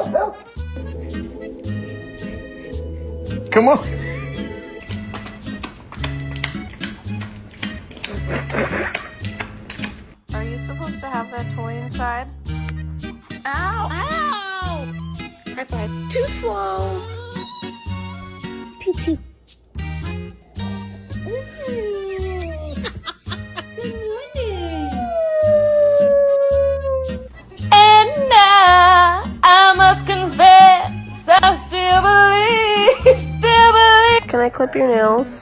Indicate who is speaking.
Speaker 1: help. Come on.
Speaker 2: Are you supposed to have that toy inside?
Speaker 3: Ow! Ow! High five. Too slow. Pew pew. Good morning.
Speaker 2: And now I must confess, I still believe. Can I clip your nails?